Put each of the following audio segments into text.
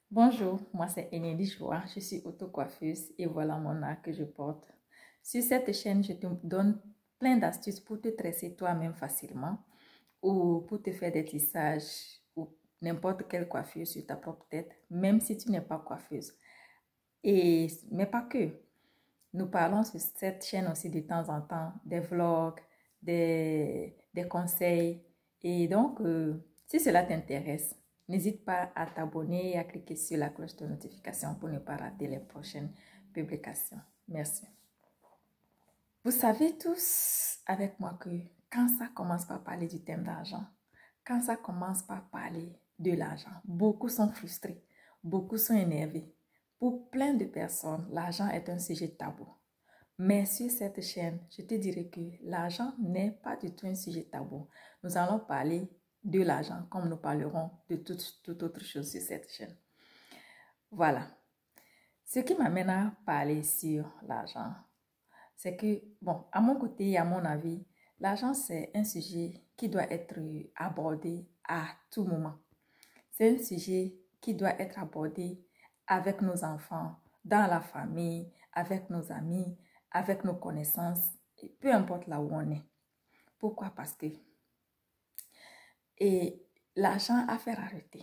Bonjour, moi c'est Eneli Joie, je suis auto-coiffeuse et voilà mon art que je porte. Sur cette chaîne, je te donne plein d'astuces pour te tresser toi-même facilement ou pour te faire des tissages ou n'importe quelle coiffure sur ta propre tête, même si tu n'es pas coiffeuse. Mais pas que. Nous parlons sur cette chaîne aussi de temps en temps des vlogs, des conseils. Et donc, si cela t'intéresse, n'hésite pas à t'abonner et à cliquer sur la cloche de notification pour ne pas rater les prochaines publications. Merci. Vous savez tous avec moi que quand ça commence par parler du thème d'argent, quand ça commence par parler de l'argent, beaucoup sont frustrés, beaucoup sont énervés. Pour plein de personnes, l'argent est un sujet tabou. Mais sur cette chaîne, je te dirais que l'argent n'est pas du tout un sujet tabou. Nous allons parler de l'argent comme nous parlerons de toute autre chose sur cette chaîne. Voilà. Ce qui m'amène à parler sur l'argent, c'est que, bon, à mon côté et à mon avis, l'argent, c'est un sujet qui doit être abordé à tout moment. C'est un sujet qui doit être abordé avec nos enfants, dans la famille, avec nos amis, avec nos connaissances, et peu importe là où on est. Pourquoi? Parce que l'argent a fait arrêter.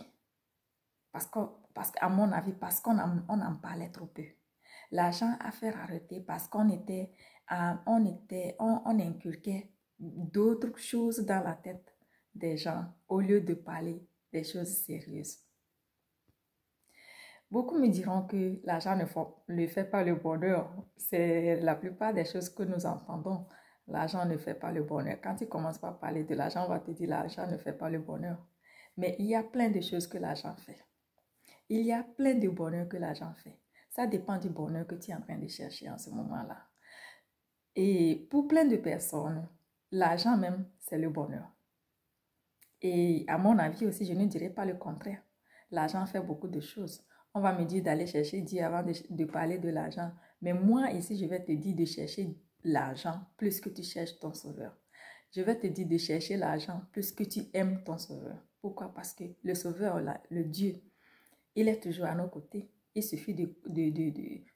Parce qu'à mon avis, parce qu'on en parlait trop peu. L'argent a fait arrêter parce qu'on inculquait d'autres choses dans la tête des gens au lieu de parler des choses sérieuses. Beaucoup me diront que l'argent ne fait pas le bonheur. C'est la plupart des choses que nous entendons. L'argent ne fait pas le bonheur. Quand tu commences par parler de l'argent, on va te dire l'argent ne fait pas le bonheur. Mais il y a plein de choses que l'argent fait. Il y a plein de bonheur que l'argent fait. Ça dépend du bonheur que tu es en train de chercher en ce moment-là. Et pour plein de personnes, l'argent même, c'est le bonheur. Et à mon avis aussi, je ne dirais pas le contraire. L'argent fait beaucoup de choses. On va me dire d'aller chercher Dieu avant de parler de l'argent. Mais moi, ici, je vais te dire de chercher l'argent plus que tu cherches ton sauveur. Je vais te dire de chercher l'argent plus que tu aimes ton sauveur. Pourquoi? Parce que le sauveur, le Dieu, il est toujours à nos côtés. Il suffit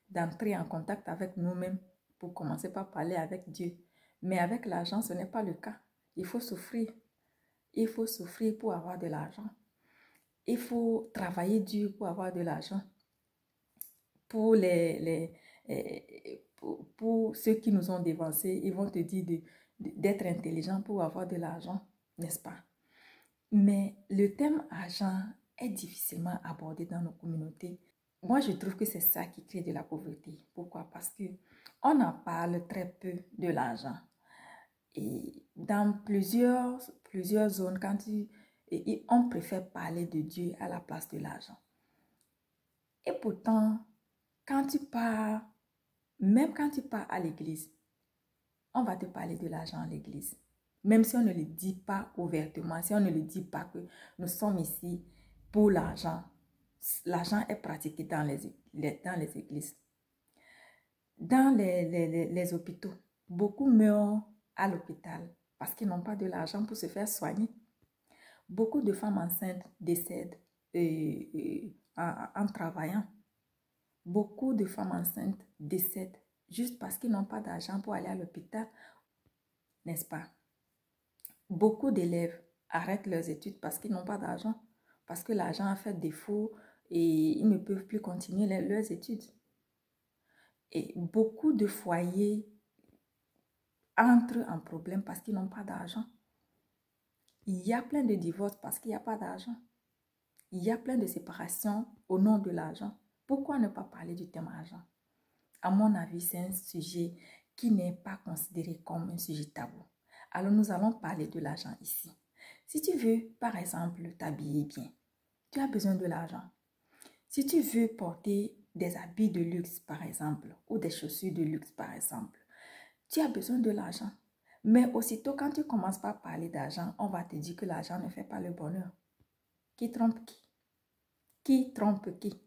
d'entrer en contact avec nous-mêmes pour commencer par parler avec Dieu. Mais avec l'argent, ce n'est pas le cas. Il faut souffrir. Il faut souffrir pour avoir de l'argent. Il faut travailler dur pour avoir de l'argent. Pour pour ceux qui nous ont dévancés, ils vont te dire d'être intelligent pour avoir de l'argent, n'est-ce pas? Mais le thème argent est difficilement abordé dans nos communautés. Moi, je trouve que c'est ça qui crée de la pauvreté. Pourquoi? Parce que on en parle très peu de l'argent. Et dans plusieurs zones, on préfère parler de Dieu à la place de l'argent. Et pourtant, même quand tu pars à l'église, on va te parler de l'argent à l'église. Même si on ne le dit pas ouvertement, si on ne le dit pas que nous sommes ici pour l'argent, l'argent est pratiqué dans les églises. Dans les hôpitaux, beaucoup meurent à l'hôpital parce qu'ils n'ont pas de l'argent pour se faire soigner. Beaucoup de femmes enceintes décèdent en travaillant. Beaucoup de femmes enceintes décèdent juste parce qu'ils n'ont pas d'argent pour aller à l'hôpital, n'est-ce pas? Beaucoup d'élèves arrêtent leurs études parce qu'ils n'ont pas d'argent, parce que l'argent a fait défaut et ils ne peuvent plus continuer leurs études. Et beaucoup de foyers entrent en problème parce qu'ils n'ont pas d'argent. Il y a plein de divorces parce qu'il n'y a pas d'argent. Il y a plein de séparations au nom de l'argent. Pourquoi ne pas parler du thème argent? À mon avis, c'est un sujet qui n'est pas considéré comme un sujet tabou. Alors, nous allons parler de l'argent ici. Si tu veux, par exemple, t'habiller bien, tu as besoin de l'argent. Si tu veux porter des habits de luxe, par exemple, ou des chaussures de luxe, par exemple, tu as besoin de l'argent. Mais aussitôt, quand tu commences par parler d'argent, on va te dire que l'argent ne fait pas le bonheur. Qui trompe qui? Qui trompe qui?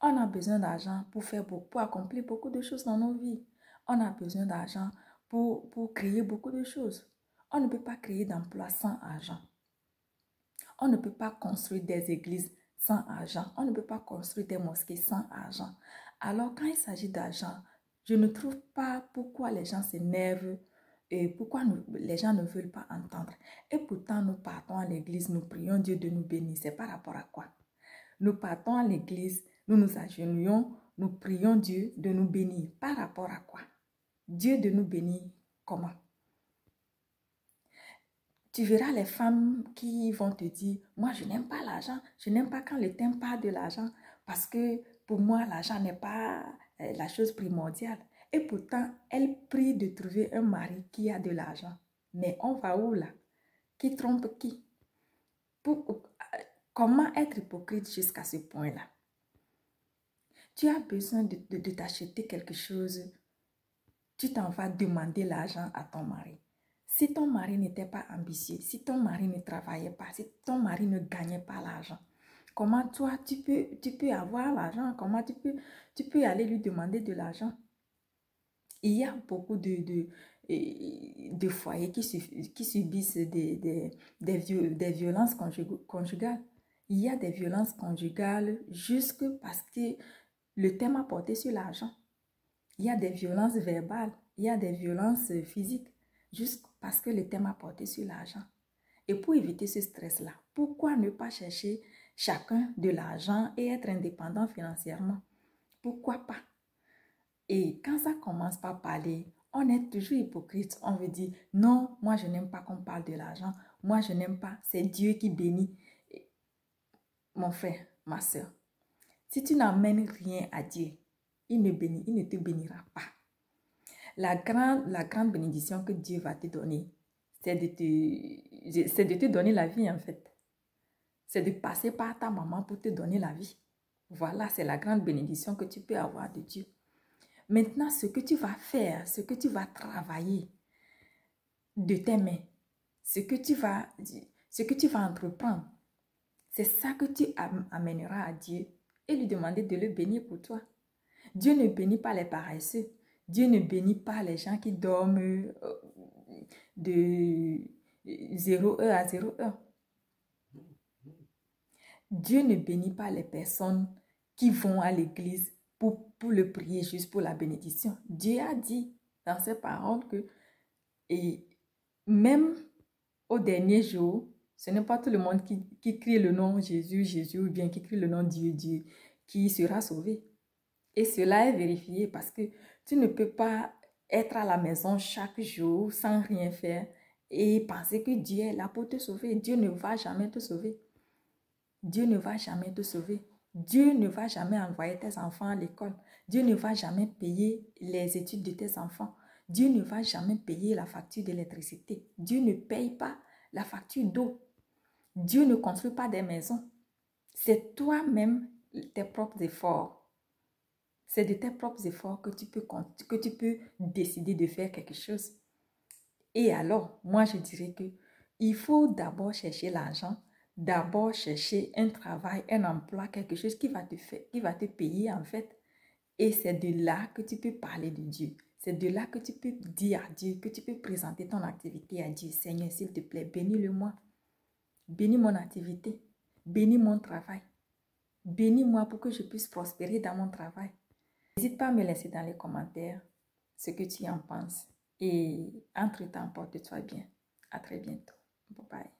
On a besoin d'argent pour accomplir beaucoup de choses dans nos vies. On a besoin d'argent pour créer beaucoup de choses. On ne peut pas créer d'emplois sans argent. On ne peut pas construire des églises sans argent. On ne peut pas construire des mosquées sans argent. Alors, quand il s'agit d'argent, je ne trouve pas pourquoi les gens s'énervent et pourquoi les gens ne veulent pas entendre. Et pourtant, nous partons à l'église, nous prions Dieu de nous bénir. C'est par rapport à quoi? Nous partons à l'église, nous nous agenouillons, nous prions Dieu de nous bénir. Par rapport à quoi? Dieu de nous bénir comment? Tu verras les femmes qui vont te dire, moi je n'aime pas l'argent, je n'aime pas quand le thème parle de l'argent parce que pour moi l'argent n'est pas la chose primordiale. Et pourtant, elles prient de trouver un mari qui a de l'argent. Mais on va où là? Qui trompe qui? Comment être hypocrite jusqu'à ce point-là? Tu as besoin de t'acheter quelque chose, tu t'en vas demander l'argent à ton mari. Si ton mari n'était pas ambitieux, si ton mari ne travaillait pas, si ton mari ne gagnait pas l'argent, comment toi, tu peux avoir l'argent? Comment tu peux aller lui demander de l'argent? Il y a beaucoup de foyers qui subissent des violences conjugales. Il y a des violences conjugales juste parce que le thème a porté sur l'argent. Il y a des violences verbales, il y a des violences physiques, juste parce que le thème a porté sur l'argent. Et pour éviter ce stress-là, pourquoi ne pas chercher chacun de l'argent et être indépendant financièrement? Pourquoi pas? Et quand ça commence par parler, on est toujours hypocrite. On veut dire, non, moi je n'aime pas qu'on parle de l'argent. Moi je n'aime pas, c'est Dieu qui bénit. Mon frère, ma soeur, si tu n'amènes rien à Dieu, il ne te bénira pas. La grande bénédiction que Dieu va te donner, c'est de te donner la vie en fait. C'est de passer par ta maman pour te donner la vie. Voilà, c'est la grande bénédiction que tu peux avoir de Dieu. Maintenant, ce que tu vas faire, ce que tu vas travailler de tes mains, ce que tu vas entreprendre, c'est ça que tu amèneras à Dieu et lui demander de le bénir pour toi. Dieu ne bénit pas les paresseux. Dieu ne bénit pas les gens qui dorment de 0 heure à 0 heure. Dieu ne bénit pas les personnes qui vont à l'église pour le prier juste pour la bénédiction. Dieu a dit dans ses paroles que et même au dernier jour, ce n'est pas tout le monde qui crie le nom Jésus, Jésus, ou bien qui crie le nom Dieu, Dieu, qui sera sauvé. Et cela est vérifié parce que tu ne peux pas être à la maison chaque jour sans rien faire et penser que Dieu est là pour te sauver. Dieu ne va jamais te sauver. Dieu ne va jamais te sauver. Dieu ne va jamais envoyer tes enfants à l'école. Dieu ne va jamais payer les études de tes enfants. Dieu ne va jamais payer la facture d'électricité. Dieu ne paye pas la facture d'eau. Dieu ne construit pas des maisons. C'est toi-même tes propres efforts. C'est de tes propres efforts que tu peux décider de faire quelque chose. Et alors, moi je dirais que il faut d'abord chercher l'argent, d'abord chercher un travail, un emploi, quelque chose qui va te payer en fait. Et c'est de là que tu peux parler de Dieu. C'est de là que tu peux dire à Dieu, que tu peux présenter ton activité à Dieu. Seigneur, s'il te plaît, bénis-le-moi. Bénis mon activité. Bénis mon travail. Bénis-moi pour que je puisse prospérer dans mon travail. N'hésite pas à me laisser dans les commentaires ce que tu en penses. Et entre-temps, porte-toi bien. À très bientôt. Bye bye.